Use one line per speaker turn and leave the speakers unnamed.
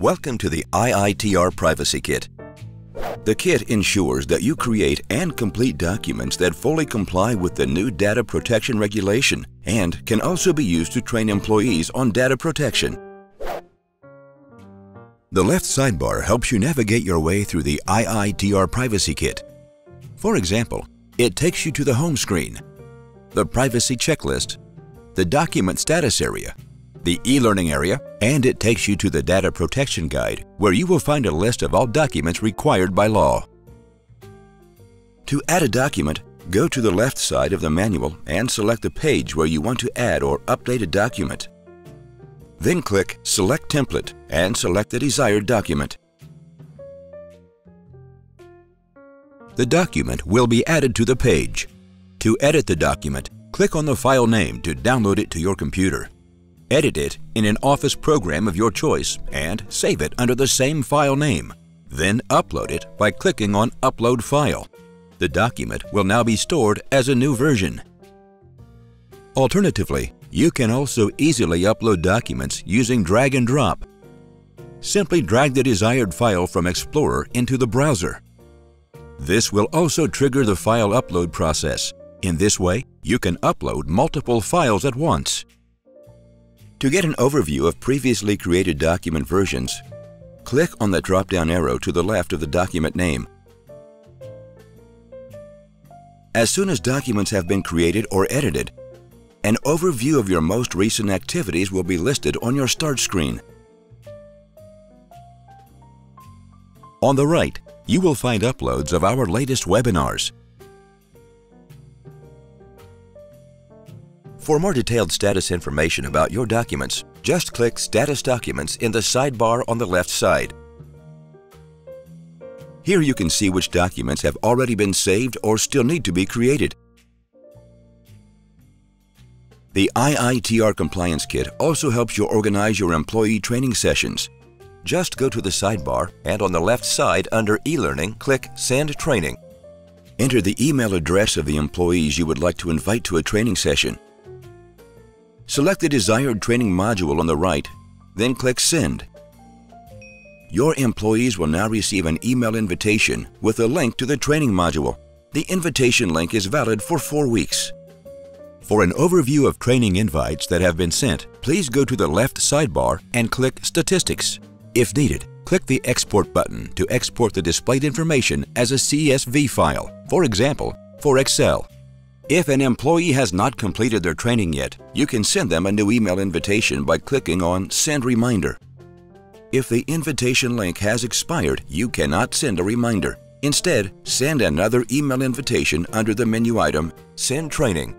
Welcome to the IITR Privacy Kit. The kit ensures that you create and complete documents that fully comply with the new data protection regulation and can also be used to train employees on data protection. The left sidebar helps you navigate your way through the IITR Privacy Kit. For example, it takes you to the home screen, the privacy checklist, the document status area, the e-learning area, and it takes you to the data protection guide, where you will find a list of all documents required by law. To add a document, go to the left side of the manual and select the page where you want to add or update a document. Then click Select Template and select the desired document. The document will be added to the page. To edit the document, click on the file name to download it to your computer. Edit it in an Office program of your choice and save it under the same file name. Then upload it by clicking on Upload File. The document will now be stored as a new version. Alternatively, you can also easily upload documents using drag and drop. Simply drag the desired file from Explorer into the browser. This will also trigger the file upload process. In this way, you can upload multiple files at once. To get an overview of previously created document versions, click on the drop-down arrow to the left of the document name. As soon as documents have been created or edited, an overview of your most recent activities will be listed on your Start screen. On the right, you will find uploads of our latest webinars. For more detailed status information about your documents, just click Status Documents in the sidebar on the left side. Here you can see which documents have already been saved or still need to be created. The IITR Compliance Kit also helps you organize your employee training sessions. Just go to the sidebar and on the left side under e-learning, click Send Training. Enter the email address of the employees you would like to invite to a training session. Select the desired training module on the right, then click Send. Your employees will now receive an email invitation with a link to the training module. The invitation link is valid for 4 weeks. For an overview of training invites that have been sent, please go to the left sidebar and click Statistics. If needed, click the Export button to export the displayed information as a CSV file, for example, for Excel. If an employee has not completed their training yet, you can send them a new email invitation by clicking on Send Reminder. If the invitation link has expired, you cannot send a reminder. Instead, send another email invitation under the menu item Send Training.